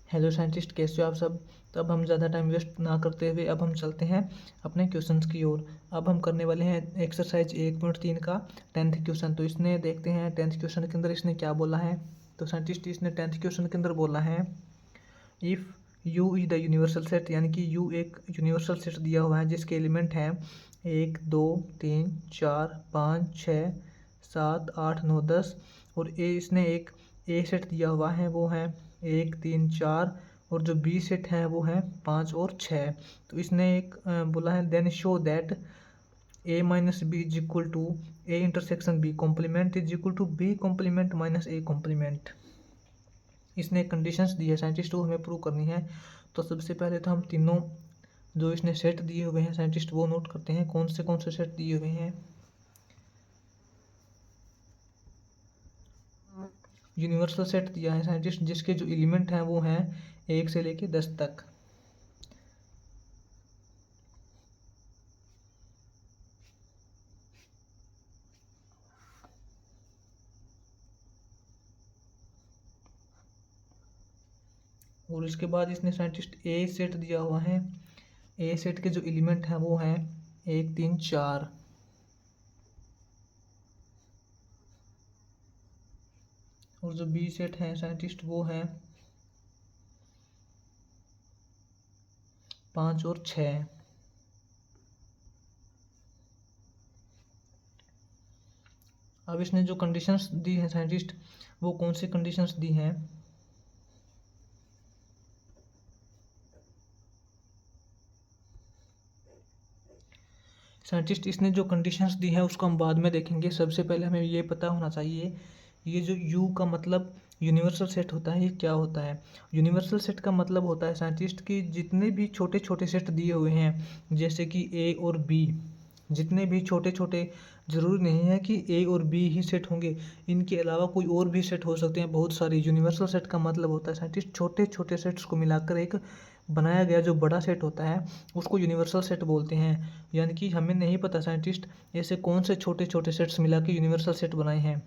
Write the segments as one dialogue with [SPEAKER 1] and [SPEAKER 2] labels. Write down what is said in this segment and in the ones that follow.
[SPEAKER 1] Hello scientist, कैसे हो आप सब। तो अब हम ज़्यादा टाइम वेस्ट ना करते हुए अब हम चलते हैं अपने क्वेश्चंस की ओर। अब हम करने वाले हैं एक्सरसाइज 1.3 का 10th क्वेश्चन। तो इसने देखते हैं 10th क्वेश्चन के अंदर इसने क्या बोला है। तो साइंटिस्ट इसने 10th क्वेश्चन के अंदर बोला है, if you is the universal set, यानी कि यू एक यूनिवर्सल सेट दिया हुआ है जिसके एलिमेंट हैं 1 2 3 4 5 6 7 8 9 10। और इसने एक ए सेट दिया हुआ है, वो है 1 3 4, और जो बी सेट है वो है 5 और 6। तो इसने एक बोला है, then show that A minus B is equal to A intersection B complement is equal to B complement minus A complement. इसने कंडीशंस दी है साइंटिस्ट, वो हमें प्रूव करनी है। तो सबसे पहले तो हम तीनों जो इसने सेट दिए हुए हैं साइंटिस्ट वो नोट करते हैं, कौन से सेट दिए हुए हैं। यूनिवर्सल सेट दिया है साइंटिस्ट जिसके जो एलिमेंट हैं वो हैं 1 से लेके 10 तक। और इसके बाद इसने साइंटिस्ट ए सेट दिया हुआ है। ए सेट के जो एलिमेंट हैं वो हैं 1 3 4। और जो बी सेट है साइंटिस्ट वो है 5 और 6। अब इसने जो कंडीशंस दी हैं साइंटिस्ट, वो कौन सी कंडीशंस दी हैं। साइंटिस्ट इसने जो कंडीशंस दी हैं उसको हम बाद में देखेंगे। सबसे पहले हमें ये पता होना चाहिए, ये जो यू का मतलब यूनिवर्सल सेट होता है ये क्या होता है। यूनिवर्सल सेट का मतलब होता है साइंटिस्ट कि जितने भी छोटे छोटे सेट दिए हुए हैं, जैसे कि ए और बी, जितने भी छोटे छोटे, ज़रूरी नहीं है कि ए और बी ही सेट होंगे, इनके अलावा कोई और भी सेट हो सकते हैं बहुत सारे। यूनिवर्सल सेट का मतलब होता है साइंटिस्ट छोटे छोटे सेट्स को मिलाकर एक बनाया गया जो बड़ा सेट होता है उसको यूनिवर्सल सेट बोलते हैं। यानी कि हमें नहीं पता साइंटिस्ट ऐसे कौन से छोटे छोटे सेट्स मिला के यूनिवर्सल सेट बनाए हैं,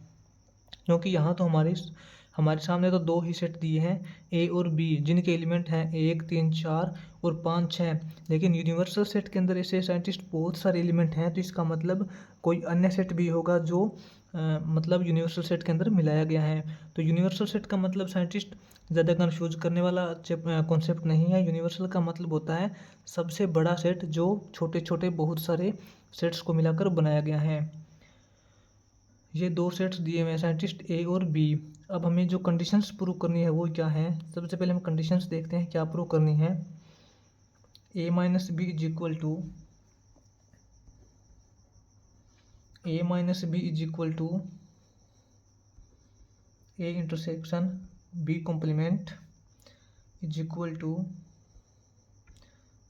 [SPEAKER 1] क्योंकि यहाँ तो हमारे सामने तो दो ही सेट दिए हैं ए और बी, जिनके एलिमेंट हैं 1 3 4 और 5 6। लेकिन यूनिवर्सल सेट के अंदर ऐसे साइंटिस्ट बहुत सारे एलिमेंट हैं, तो इसका मतलब कोई अन्य सेट भी होगा जो मतलब यूनिवर्सल सेट के अंदर मिलाया गया है। तो यूनिवर्सल सेट का मतलब साइंटिस्ट ज़्यादा कन्फ्यूज करने वाला कॉन्सेप्ट नहीं है। यूनिवर्सल का मतलब होता है सबसे बड़ा सेट जो छोटे छोटे बहुत सारे सेट्स को मिलाकर बनाया गया है। ये दो सेट्स दिए हुए हैं साइंटिस्ट ए और बी। अब हमें जो कंडीशंस प्रूव करनी है वो क्या है, सबसे पहले हम कंडीशंस देखते हैं क्या प्रूव करनी है। A minus B is equal to A intersection B complement is equal to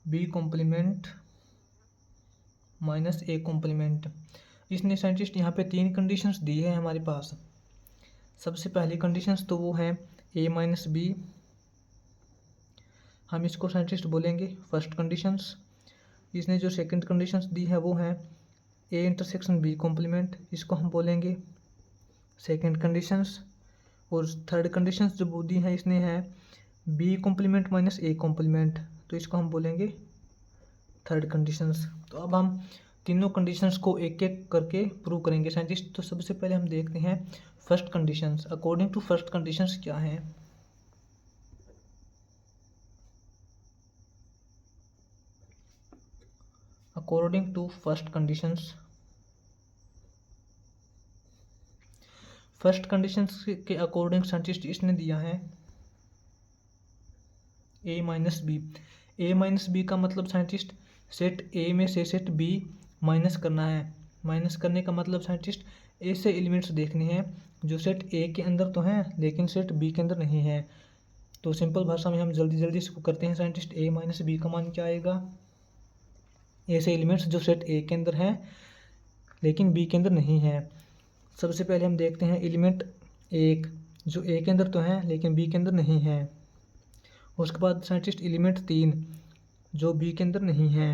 [SPEAKER 1] B complement minus A complement. इसने साइंटिस्ट यहाँ पे 3 कंडीशंस दी है हमारे पास। सबसे पहली कंडीशंस तो वो है ए माइनस बी, हम इसको साइंटिस्ट बोलेंगे फर्स्ट कंडीशंस। इसने जो सेकंड कंडीशंस दी है वो है ए इंटरसेक्शन बी कॉम्प्लीमेंट, इसको हम बोलेंगे सेकंड कंडीशंस। और थर्ड कंडीशंस जो दी है इसने है B complement minus A complement, तो इसको हम बोलेंगे थर्ड कंडीशंस। तो अब हम तीनों कंडीशंस को एक एक करके प्रूव करेंगे साइंटिस्ट। तो सबसे पहले हम देखते हैं first conditions. According to first conditions क्या है। According to first conditions, first conditions के अकॉर्डिंग साइंटिस्ट इसने दिया है A minus B. A minus B का मतलब साइंटिस्ट सेट ए में से सेट बी माइनस करना है। माइनस करने का मतलब साइंटिस्ट ऐसे एलिमेंट्स देखने हैं जो सेट ए के अंदर तो हैं लेकिन सेट बी के अंदर नहीं है। तो सिंपल भाषा में हम जल्दी जल्दी इसको करते हैं साइंटिस्ट। ए माइनस बी का मान क्या आएगा, ऐसे एलिमेंट्स जो सेट ए के अंदर हैं लेकिन बी के अंदर नहीं है। सबसे पहले हम देखते हैं एलिमेंट 1 जो ए के अंदर तो है लेकिन बी के अंदर नहीं है। उसके बाद साइंटिस्ट एलिमेंट 3 जो बी के अंदर नहीं है।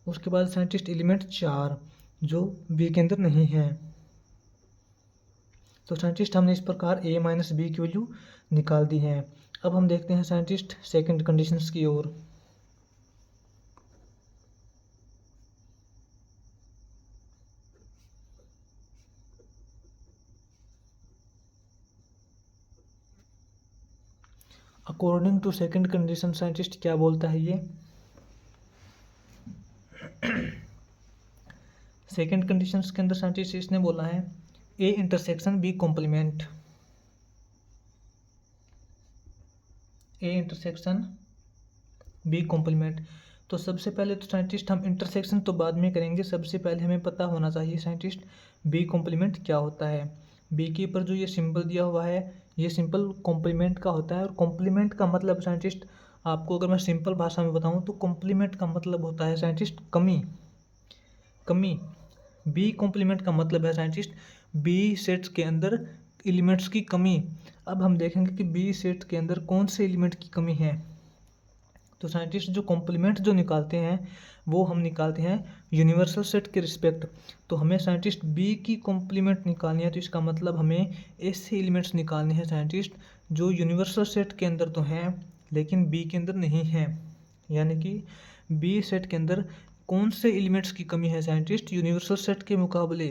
[SPEAKER 1] उसके बाद साइंटिस्ट एलिमेंट 4 जो बी के अंदर नहीं है। तो साइंटिस्ट हमने इस प्रकार a माइनस बी की वैल्यू निकाल दी है। अब हम देखते हैं साइंटिस्ट सेकंड कंडीशंस की ओर। According to second condition scientist क्या बोलता है ये। सेकंड कंडीशंस के अंदर साइंटिस्ट इसने बोला है A intersection B complement, A intersection B complement. तो सबसे पहले तो साइंटिस्ट हम इंटरसेक्शन तो बाद में करेंगे, सबसे पहले हमें पता होना चाहिए साइंटिस्ट बी कॉम्प्लीमेंट क्या होता है। बी के ऊपर जो ये सिंबल दिया हुआ है ये सिंपल कॉम्प्लीमेंट का होता है। और कॉम्प्लीमेंट का मतलब साइंटिस्ट आपको अगर मैं सिंपल भाषा में बताऊं तो कॉम्प्लीमेंट का मतलब होता है साइंटिस्ट कमी, कमी। बी कॉम्प्लीमेंट का मतलब है साइंटिस्ट बी सेट्स के अंदर एलिमेंट्स की कमी। अब हम देखेंगे कि बी सेट के अंदर कौन से एलिमेंट की कमी है। तो साइंटिस्ट जो कॉम्प्लीमेंट जो निकालते हैं वो हम निकालते हैं यूनिवर्सल सेट के रिस्पेक्ट। तो हमें साइंटिस्ट बी की कॉम्प्लीमेंट निकालनी है, तो इसका मतलब हमें ऐसे एलिमेंट्स निकालने हैं साइंटिस्ट जो यूनिवर्सल सेट के अंदर तो हैं लेकिन बी के अंदर नहीं हैं। यानी कि बी सेट के अंदर कौन से एलिमेंट्स की कमी है साइंटिस्ट यूनिवर्सल सेट के मुकाबले,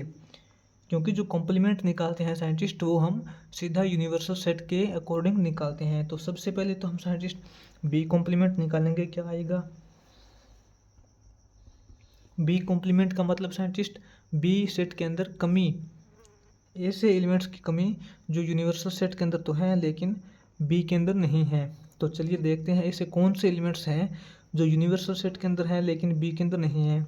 [SPEAKER 1] क्योंकि जो कॉम्प्लीमेंट निकालते हैं साइंटिस्ट वो हम सीधा यूनिवर्सल सेट के अकॉर्डिंग निकालते हैं। तो सबसे पहले तो हम साइंटिस्ट बी कॉम्प्लीमेंट निकालेंगे। क्या आएगा, बी कॉम्प्लीमेंट का मतलब साइंटिस्ट बी सेट के अंदर कमी, ऐसे एलिमेंट्स की कमी जो यूनिवर्सल सेट के अंदर तो हैं लेकिन बी के अंदर नहीं है। तो चलिए देखते हैं ऐसे कौन से एलिमेंट्स हैं जो यूनिवर्सल सेट के अंदर हैं लेकिन बी के अंदर नहीं है।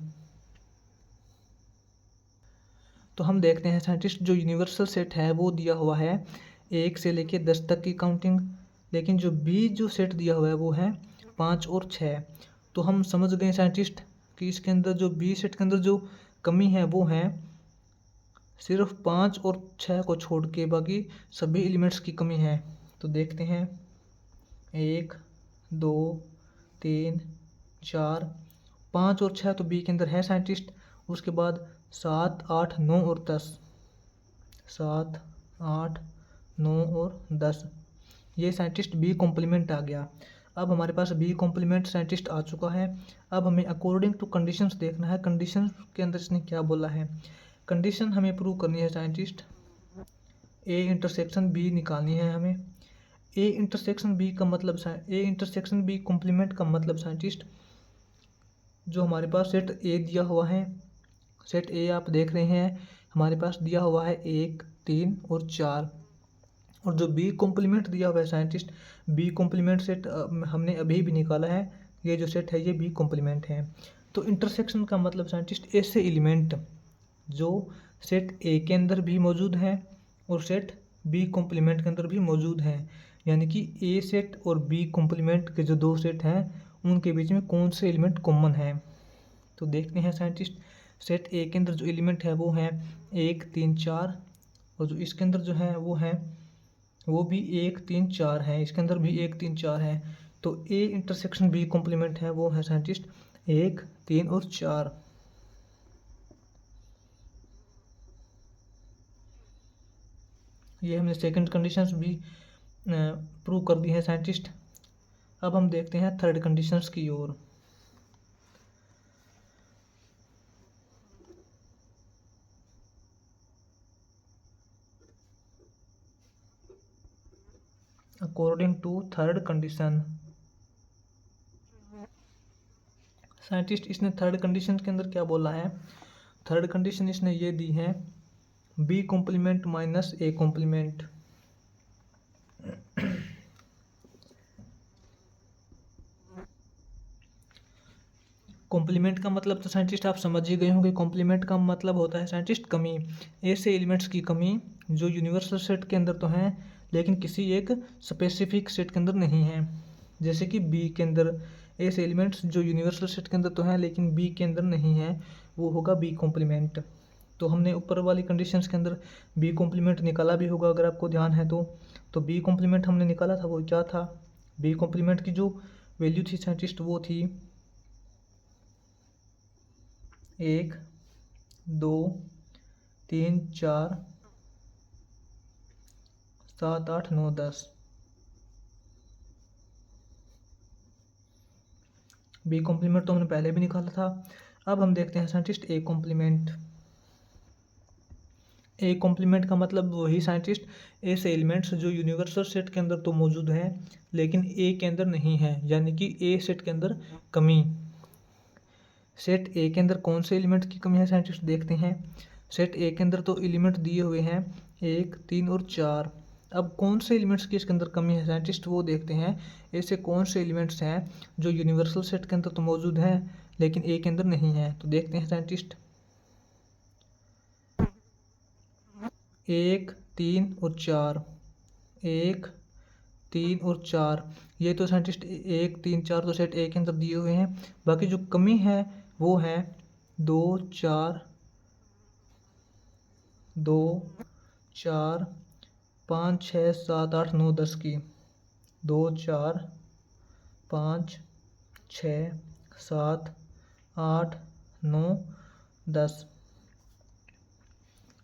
[SPEAKER 1] तो हम देखते हैं साइंटिस्ट जो यूनिवर्सल सेट है वो दिया हुआ है 1 से लेके 10 तक की काउंटिंग, लेकिन जो बी जो सेट दिया हुआ है वो है 5 और 6। तो हम समझ गए साइंटिस्ट कि इसके अंदर जो बी सेट के अंदर जो कमी है वो है सिर्फ 5 और 6 को छोड़ के बाकी सभी एलिमेंट्स की कमी है। तो देखते हैं 1 2 3 4 5 और 6 तो बी के अंदर है साइंटिस्ट। उसके बाद 7 8 9 और 10, 7 8 9 और 10 ये साइंटिस्ट बी कॉम्प्लीमेंट आ गया। अब हमारे पास बी कॉम्प्लीमेंट साइंटिस्ट आ चुका है। अब हमें अकॉर्डिंग टू कंडीशंस देखना है, कंडीशन के अंदर इसने क्या बोला है। कंडीशन हमें प्रूव करनी है साइंटिस्ट ए इंटरसेक्शन बी निकालनी है हमें। ए इंटरसेक्शन बी का मतलब ए इंटरसेक्शन बी कॉम्प्लीमेंट का मतलब साइंटिस्ट जो हमारे पास सेट ए दिया हुआ है, सेट ए आप देख रहे हैं हमारे पास दिया हुआ है 1 3 और 4, और जो बी कॉम्प्लीमेंट दिया हुआ है साइंटिस्ट बी कॉम्प्लीमेंट सेट हमने अभी भी निकाला है, ये जो सेट है ये बी कॉम्प्लीमेंट है। तो इंटरसेक्शन का मतलब साइंटिस्ट ऐसे एलिमेंट जो सेट ए के अंदर भी मौजूद हैं और सेट बी कॉम्प्लीमेंट के अंदर भी मौजूद हैं। यानी कि ए सेट और बी कॉम्प्लीमेंट के जो दो सेट हैं उनके बीच में कौन से एलिमेंट कॉमन है। तो देखते हैं साइंटिस्ट सेट ए के अंदर जो एलिमेंट है वो है 1 3 4, और जो इसके अंदर जो है वो भी 1 3 4 है, इसके अंदर भी 1 3 4 है। तो ए इंटरसेक्शन बी कॉम्प्लीमेंट है वो है साइंटिस्ट 1 3 और 4। ये हमने सेकंड कंडीशंस भी प्रूव कर दी है साइंटिस्ट। अब हम देखते हैं थर्ड कंडीशंस की ओर। According to third condition scientist इसने थर्ड कंडीशन के अंदर क्या बोला है। थर्ड कंडीशन इसने ये दी है B complement minus A complement. Complement का मतलब तो साइंटिस्ट आप समझ ही गए होंगे, कॉम्प्लीमेंट का मतलब होता है साइंटिस्ट कमी, ऐसे एलिमेंट्स की कमी जो यूनिवर्सल सेट के अंदर तो हैं लेकिन किसी एक स्पेसिफिक सेट के अंदर नहीं है। जैसे कि बी के अंदर ऐसे एलिमेंट्स जो यूनिवर्सल सेट के अंदर तो हैं लेकिन बी के अंदर नहीं है, वो होगा बी कॉम्प्लीमेंट। तो हमने ऊपर वाली कंडीशंस के अंदर बी कॉम्प्लीमेंट निकाला भी होगा अगर आपको ध्यान है तो बी कॉम्प्लीमेंट हमने निकाला था वो क्या था, बी कॉम्प्लीमेंट की जो वैल्यू थी साइंटिस्ट वो थी 1 2 3 4 7, 8, 9, 10। बी कॉम्प्लीमेंट तो हमने पहले भी निकाला था। अब हम देखते हैं scientist A complement. A complement का मतलब वही साइंटिस्ट ऐसे एलिमेंट्स जो यूनिवर्सल सेट के अंदर तो मौजूद है लेकिन ए के अंदर नहीं है, यानी कि ए सेट के अंदर कमी। सेट ए के अंदर कौन से एलिमेंट की कमी है साइंटिस्ट देखते हैं। सेट ए के अंदर तो एलिमेंट दिए हुए हैं 1, 3 और 4। अब कौन से एलिमेंट्स की इसके अंदर कमी है साइंटिस्ट वो देखते हैं। ऐसे कौन से एलिमेंट्स हैं जो यूनिवर्सल सेट के अंदर तो मौजूद हैं लेकिन ए के अंदर नहीं है, तो देखते हैं साइंटिस्ट। 1, 3 और 4, 1, 3 और 4, ये तो साइंटिस्ट 1, 3, 4 तो सेट ए के अंदर दिए हुए हैं। बाकी जो कमी है वो है 2, 4, 2, 4, 5, 6, 7, 8, 9, 10 की। 2, 4, 5, 6, 7, 8, 9, 10।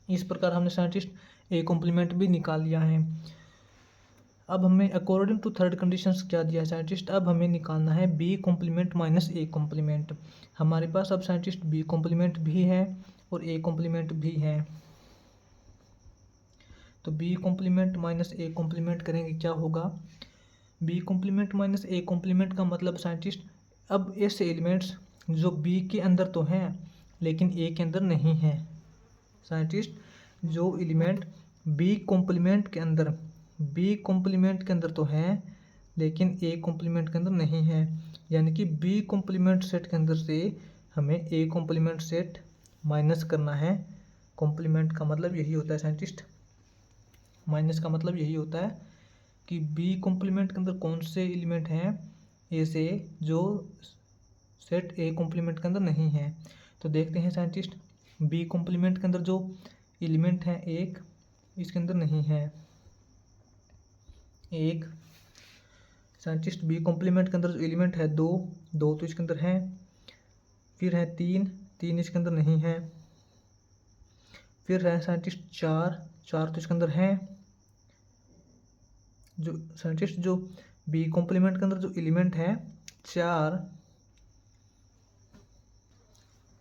[SPEAKER 1] इस प्रकार हमने साइंटिस्ट ए कॉम्प्लीमेंट भी निकाल लिया है। अब हमें अकॉर्डिंग टू थर्ड कंडीशंस क्या दिया है साइंटिस्ट, अब हमें निकालना है B complement minus A complement. हमारे पास अब साइंटिस्ट बी कॉम्प्लीमेंट भी है और ए कॉम्प्लीमेंट भी है। तो B complement minus A complement करेंगे क्या होगा। B complement minus A complement का मतलब साइंटिस्ट अब ऐसे एलिमेंट्स जो बी के अंदर तो हैं लेकिन ए के अंदर नहीं है। साइंटिस्ट जो एलिमेंट बी कॉम्प्लीमेंट के अंदर तो हैं लेकिन ए कॉम्प्लीमेंट के अंदर नहीं है, यानी कि बी कॉम्प्लीमेंट सेट के अंदर से हमें ए कॉम्प्लीमेंट सेट माइनस करना है। कॉम्प्लीमेंट का मतलब यही होता है साइंटिस्ट, माइनस का मतलब यही होता है कि बी कॉम्प्लीमेंट के अंदर कौन से एलिमेंट हैं ऐसे जो सेट ए कॉम्प्लीमेंट के अंदर नहीं है। तो देखते हैं साइंटिस्ट बी कॉम्प्लीमेंट के अंदर जो एलिमेंट है एक, इसके अंदर नहीं है एक। साइंटिस्ट बी कॉम्प्लीमेंट के अंदर जो एलिमेंट है 2, 2 तो इसके अंदर है। फिर है 3, 3 इसके अंदर नहीं है। फिर है साइंटिस्ट 4, 4 तो इसके अंदर है। जो साइंटिस्ट जो बी कॉम्प्लीमेंट के अंदर जो एलिमेंट है 4,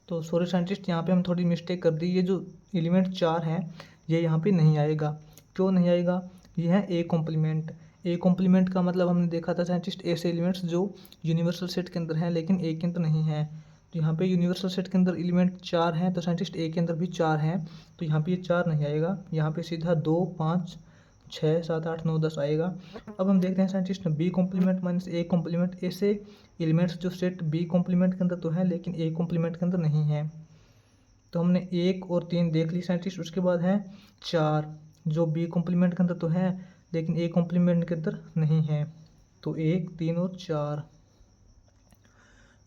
[SPEAKER 1] तो सॉरी साइंटिस्ट यहाँ पे हम थोड़ी मिस्टेक कर दी। ये जो एलिमेंट 4 है ये यहाँ पे नहीं आएगा। क्यों नहीं आएगा, ये है ए कॉम्प्लीमेंट। ए कॉम्प्लीमेंट का मतलब हमने देखा था साइंटिस्ट ऐसे एलिमेंट्स जो यूनिवर्सल सेट के अंदर हैं लेकिन ए के अंदर नहीं है। तो यहाँ पे यूनिवर्सल सेट के अंदर एलिमेंट 4 हैं तो साइंटिस्ट ए के अंदर भी 4 हैं, तो यहाँ पे ये 4 नहीं आएगा। यहाँ पे सीधा 2, 5, 6, 7, 8, 9, 10 आएगा। अब हम देखते हैं scientist B complement minus A complement, ऐसे एलिमेंट्स जो सेट बी कॉम्प्लीमेंट के अंदर तो है लेकिन ए कॉम्प्लीमेंट के अंदर नहीं है। तो हमने 1 और 3 देख ली साइंटिस्ट। उसके बाद है 4 जो बी कॉम्प्लीमेंट के अंदर तो है लेकिन ए कॉम्प्लीमेंट के अंदर नहीं है। तो 1, 3 और 4।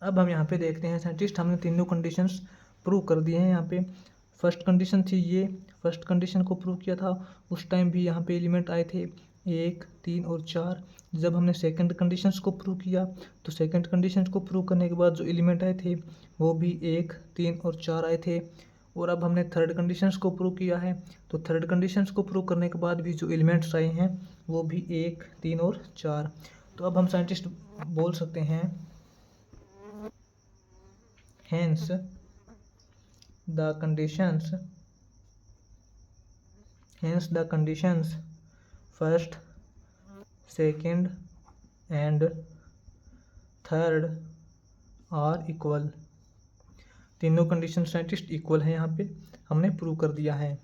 [SPEAKER 1] अब हम यहाँ पे देखते हैं साइंटिस्ट हमने तीनों कंडीशंस प्रूव कर दिए हैं। यहाँ पे फर्स्ट कंडीशन थी ये, फर्स्ट कंडीशन को प्रूव किया था। उस टाइम भी यहाँ पे एलिमेंट आए थे 1, 3 और 4। जब हमने सेकंड कंडीशंस को प्रूव किया तो सेकंड कंडीशंस को प्रूव करने के बाद जो एलिमेंट आए थे वो भी 1, 3 और 4 आए थे। और अब हमने थर्ड कंडीशंस को प्रूव किया है, तो थर्ड कंडीशंस को प्रूव करने के बाद भी जो एलिमेंट्स आए हैं वो भी 1, 3 और 4। तो अब हम साइंटिस्ट बोल सकते हैं hence the conditions first, second and third are equal। तीनों कंडीशन साइंटिस्ट इक्वल है, यहाँ पे हमने प्रूव कर दिया है।